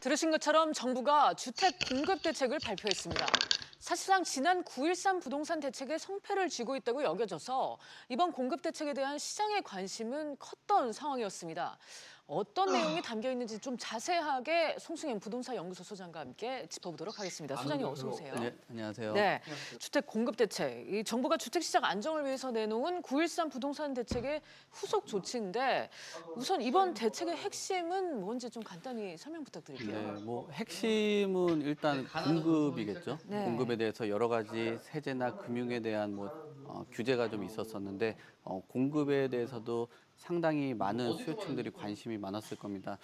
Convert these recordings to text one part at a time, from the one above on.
들으신 것처럼 정부가 주택 공급 대책을 발표했습니다. 사실상 지난 9.13 부동산 대책의 성패를 쥐고 있다고 여겨져서 이번 공급 대책에 대한 시장의 관심은 컸던 상황이었습니다. 어떤 내용이 담겨 있는지 좀 자세하게 송승현 부동산 연구소 소장과 함께 짚어보도록 하겠습니다. 소장님 어서 오세요. 네, 안녕하세요. 네, 주택 공급 대책. 이 정부가 주택 시장 안정을 위해서 내놓은 9.13 부동산 대책의 후속 조치인데 우선 이번 대책의 핵심은 뭔지 좀 간단히 설명 부탁드릴게요. 네, 뭐 핵심은 일단 공급이겠죠. 네. 공급에 대해서 여러 가지 세제나 금융에 대한 규제가 좀 있었었는데 공급에 대해서도 상당히 많은 수요층들이 관심이 많았을 겁니다.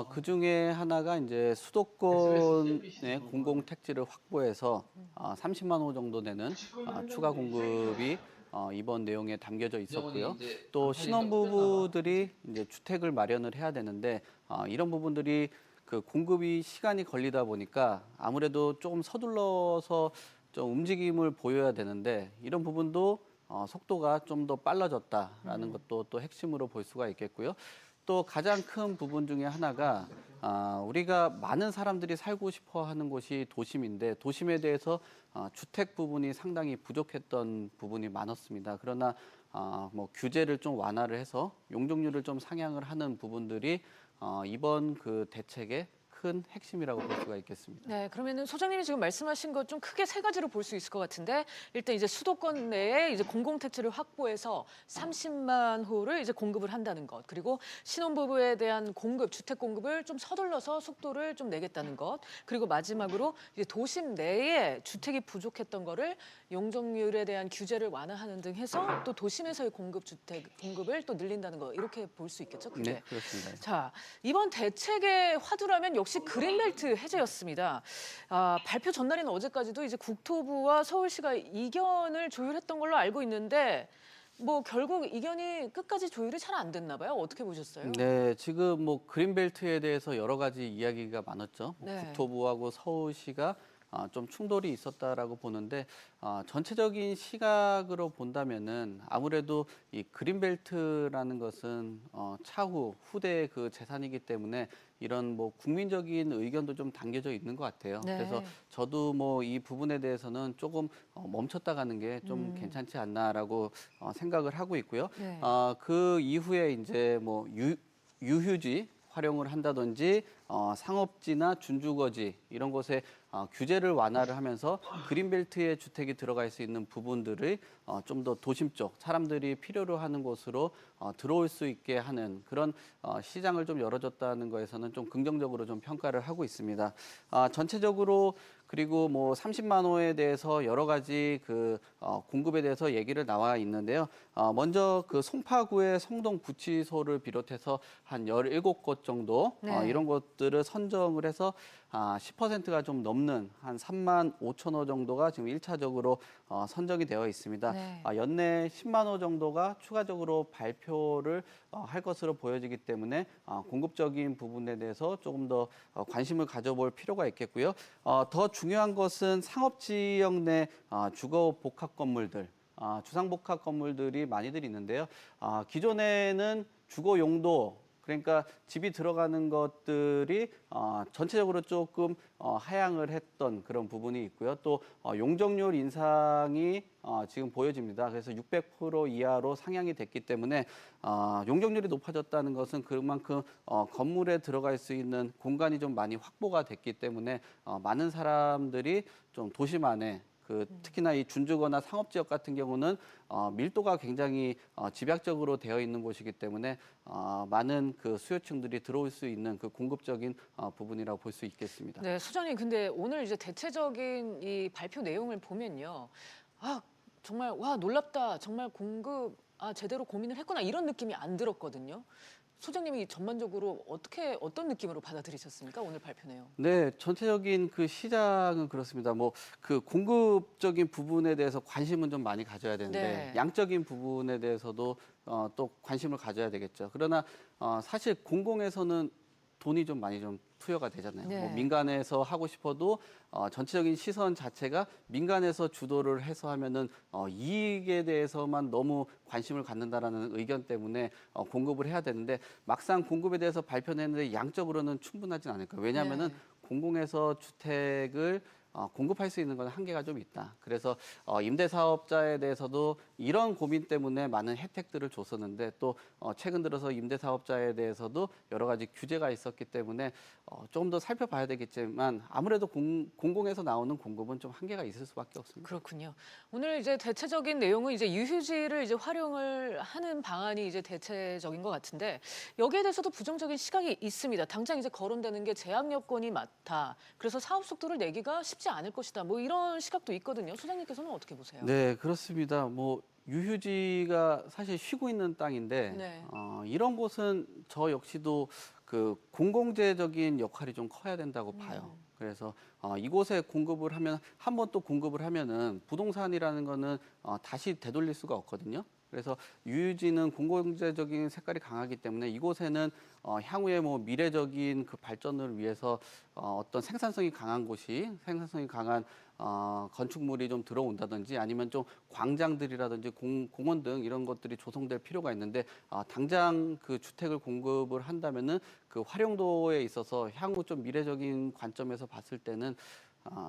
그 중에 하나가 이제 수도권의 공공택지를 확보해서 30만 호 정도 되는 추가 공급이 이번 내용에 담겨져 있었고요. 또 신혼부부들이 이제 주택을 마련을 해야 되는데 이런 부분들이 그 공급이 시간이 걸리다 보니까 아무래도 조금 서둘러서 좀 움직임을 보여야 되는데 이런 부분도 속도가 좀 더 빨라졌다라는 것도 또 핵심으로 볼 수가 있겠고요. 또 가장 큰 부분 중에 하나가 우리가 많은 사람들이 살고 싶어 하는 곳이 도심인데 도심에 대해서 주택 부분이 상당히 부족했던 부분이 많았습니다. 그러나 뭐 규제를 좀 완화를 해서 용적률을 좀 상향을 하는 부분들이 이번 그 대책의 큰 핵심이라고 볼 수가 있겠습니다. 네, 그러면은 소장님이 지금 말씀하신 것 좀 크게 세 가지로 볼 수 있을 것 같은데 일단 이제 수도권 내에 이제 공공택지를 확보해서 30만 호를 이제 공급을 한다는 것, 그리고 신혼부부에 대한 공급, 주택 공급을 좀 서둘러서 속도를 좀 내겠다는 것, 그리고 마지막으로 이제 도심 내에 주택이 부족했던 거를 용적률에 대한 규제를 완화하는 등 해서 또 도심에서의 주택 공급을 또 늘린다는 거 이렇게 볼 수 있겠죠, 크게. 네, 그렇습니다. 자, 이번 대책의 화두라면 역시 그린벨트 해제였습니다. 발표 전날인 어제까지도 이제 국토부와 서울시가 이견을 조율했던 걸로 알고 있는데 뭐 결국 이견이 끝까지 조율이 잘 안 됐나 봐요. 어떻게 보셨어요? 네, 지금 뭐 그린벨트에 대해서 여러 가지 이야기가 많았죠. 네. 국토부하고 서울시가 좀 충돌이 있었다라고 보는데 전체적인 시각으로 본다면은 아무래도 이 그린벨트라는 것은 차후 후대의 그 재산이기 때문에 이런 뭐 국민적인 의견도 좀 담겨져 있는 것 같아요. 네. 그래서 저도 뭐 이 부분에 대해서는 조금 멈췄다 가는 게 좀 괜찮지 않나라고 생각을 하고 있고요. 네. 그 이후에 이제 뭐 유휴지 활용을 한다든지 상업지나 준주거지 이런 곳에 규제를 완화를 하면서 그린벨트에 주택이 들어갈 수 있는 부분들을 좀 더 도심 쪽 사람들이 필요로 하는 곳으로 들어올 수 있게 하는 그런 시장을 좀 열어줬다는 거에서는 좀 긍정적으로 좀 평가를 하고 있습니다. 전체적으로 그리고 뭐 30만 호에 대해서 여러 가지 그 공급에 대해서 얘기를 나와 있는데요. 먼저 그 송파구의 성동구치소를 비롯해서 한 17곳 정도 네. 이런 것들을 선정을 해서 10%가 좀 넘는 한 3만 5천 호 정도가 지금 1차적으로 선정이 되어 있습니다. 네. 연내 10만 호 정도가 추가적으로 발표를 할 것으로 보여지기 때문에 공급적인 부분에 대해서 조금 더 관심을 가져볼 필요가 있겠고요. 더 중요한 것은 상업지역 내 주거 복합 건물들, 주상복합 건물들이 많이들 있는데요. 기존에는 주거 용도 그러니까 집이 들어가는 것들이 전체적으로 조금 하향을 했던 그런 부분이 있고요. 또 용적률 인상이 지금 보여집니다. 그래서 600% 이하로 상향이 됐기 때문에 용적률이 높아졌다는 것은 그만큼 건물에 들어갈 수 있는 공간이 좀 많이 확보가 됐기 때문에 많은 사람들이 좀 도심 안에 특히나 이 준주거나 상업지역 같은 경우는 밀도가 굉장히 집약적으로 되어 있는 곳이기 때문에 많은 그 수요층들이 들어올 수 있는 그 공급적인 부분이라고 볼 수 있겠습니다. 네, 소장님 근데 오늘 이제 대체적인 이 발표 내용을 보면요. 정말 와 놀랍다. 정말 공급 제대로 고민을 했구나 이런 느낌이 안 들었거든요. 소장님이 전반적으로 어떤 느낌으로 받아들이셨습니까? 오늘 발표 내용. 네, 전체적인 그 시장은 그렇습니다. 뭐 그 공급적인 부분에 대해서 관심은 좀 많이 가져야 되는데 네. 양적인 부분에 대해서도 또 관심을 가져야 되겠죠. 그러나 사실 공공에서는 돈이 좀 많이 좀 투여가 되잖아요. 네. 뭐 민간에서 하고 싶어도 전체적인 시선 자체가 민간에서 주도를 해서 하면은 이익에 대해서만 너무 관심을 갖는다라는 의견 때문에 공급을 해야 되는데 막상 공급에 대해서 발표했는데 양적으로는 충분하진 않을 거예요. 왜냐하면은 네. 공공에서 주택을 공급할 수 있는 건 한계가 좀 있다. 그래서 임대사업자에 대해서도 이런 고민 때문에 많은 혜택들을 줬었는데 또 최근 들어서 임대사업자에 대해서도 여러 가지 규제가 있었기 때문에 조금 더 살펴봐야 되겠지만 아무래도 공공에서 나오는 공급은 좀 한계가 있을 수밖에 없습니다. 그렇군요. 오늘 이제 대체적인 내용은 이제 유휴지를 이제 활용을 하는 방안이 이제 대체적인 것 같은데 여기에 대해서도 부정적인 시각이 있습니다. 당장 이제 거론되는 게 제약 여건이 많다. 그래서 사업 속도를 내기가 쉽지 않을 것이다. 뭐 이런 시각도 있거든요. 소장님께서는 어떻게 보세요? 네, 그렇습니다. 뭐 유휴지가 사실 쉬고 있는 땅인데 네. 이런 곳은 저 역시도 그 공공재적인 역할이 좀 커야 된다고 봐요. 그래서 이곳에 공급을 하면 한 번 또 공급을 하면은 부동산이라는 거는 다시 되돌릴 수가 없거든요. 그래서 유유지는 공공재적인 색깔이 강하기 때문에 이곳에는 향후에 뭐 미래적인 그 발전을 위해서 어떤 생산성이 강한 곳이 생산성이 강한 건축물이 좀 들어온다든지 아니면 좀 광장들이라든지 공원 등 이런 것들이 조성될 필요가 있는데 당장 그 주택을 공급을 한다면은 그 활용도에 있어서 향후 좀 미래적인 관점에서 봤을 때는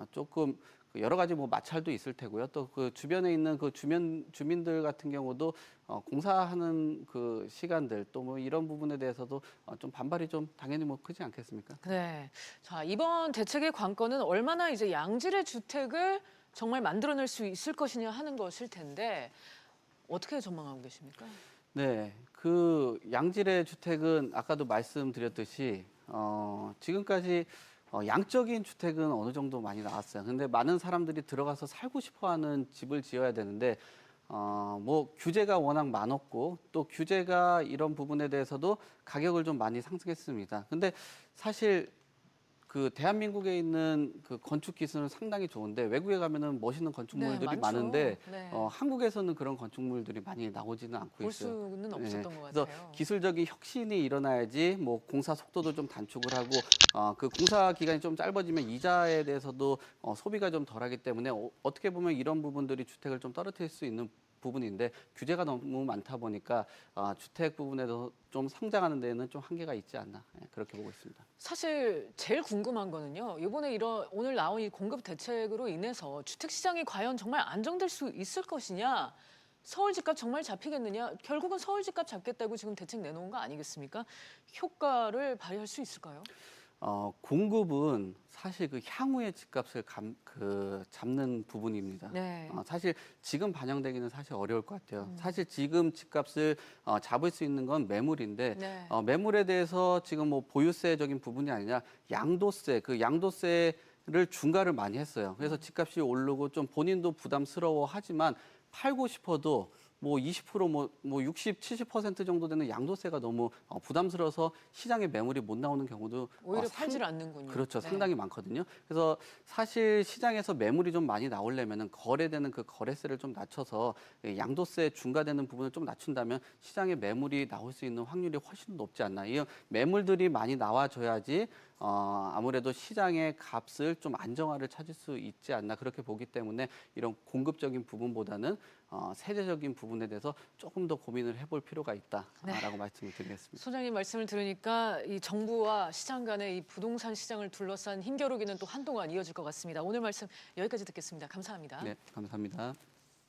조금 그 여러 가지 뭐 마찰도 있을 테고요. 또 그 주변에 있는 그 주민들 같은 경우도 공사하는 그 시간들 또 뭐 이런 부분에 대해서도 좀 반발이 좀 당연히 뭐 크지 않겠습니까? 네. 자, 이번 대책의 관건은 얼마나 이제 양질의 주택을 정말 만들어낼 수 있을 것이냐 하는 것일 텐데 어떻게 전망하고 계십니까? 네, 그 양질의 주택은 아까도 말씀드렸듯이 지금까지 양적인 주택은 어느 정도 많이 나왔어요. 근데 많은 사람들이 들어가서 살고 싶어하는 집을 지어야 되는데 뭐 규제가 워낙 많았고 또 규제가 이런 부분에 대해서도 가격을 좀 많이 상승했습니다. 근데 사실 그 대한민국에 있는 그 건축 기술은 상당히 좋은데 외국에 가면은 멋있는 건축물들이 많죠. 많은데 네. 한국에서는 그런 건축물들이 많이 나오지는 않고 볼 있어요. 수는 없었던 것 그래서 같아요. 기술적인 혁신이 일어나야지 뭐 공사 속도도 좀 단축을 하고 그 공사 기간이 좀 짧아지면 이자에 대해서도 소비가 좀 덜하기 때문에 어떻게 보면 이런 부분들이 주택을 좀 떨어뜨릴 수 있는 부분인데 규제가 너무 많다 보니까 주택 부분에도 좀 성장하는 데는 좀 한계가 있지 않나 그렇게 보고 있습니다. 사실 제일 궁금한 거는요. 이번에 이런 오늘 나온 이 공급 대책으로 인해서 주택 시장이 과연 정말 안정될 수 있을 것이냐? 서울 집값 정말 잡히겠느냐? 결국은 서울 집값 잡겠다고 지금 대책 내놓은 거 아니겠습니까? 효과를 발휘할 수 있을까요? 공급은 사실 그 향후의 집값을 잡는 부분입니다. 네. 사실 지금 반영되기는 사실 어려울 것 같아요. 사실 지금 집값을 잡을 수 있는 건 매물인데 네. 매물에 대해서 지금 뭐 보유세적인 부분이 아니라 양도세, 그 양도세를 중과를 많이 했어요. 그래서 집값이 오르고 좀 본인도 부담스러워하지만 팔고 싶어도 뭐 20%뭐 60, 70% 정도 되는 양도세가 너무 부담스러워서 시장에 매물이 못 나오는 경우도 오히려 팔질 않는군요. 그렇죠. 네. 상당히 많거든요. 그래서 사실 시장에서 매물이 좀 많이 나오려면은 거래되는 그 거래세를 좀 낮춰서 양도세 중과되는 부분을 좀 낮춘다면 시장에 매물이 나올 수 있는 확률이 훨씬 높지 않나. 이 매물들이 많이 나와줘야지 아무래도 시장의 값을 좀 안정화를 찾을 수 있지 않나 그렇게 보기 때문에 이런 공급적인 부분보다는 세제적인 부분에 대해서 조금 더 고민을 해볼 필요가 있다라고 말씀을 드리겠습니다. 소장님 말씀을 들으니까 이 정부와 시장 간의 이 부동산 시장을 둘러싼 힘겨루기는 또 한동안 이어질 것 같습니다. 오늘 말씀 여기까지 듣겠습니다. 감사합니다. 네, 감사합니다.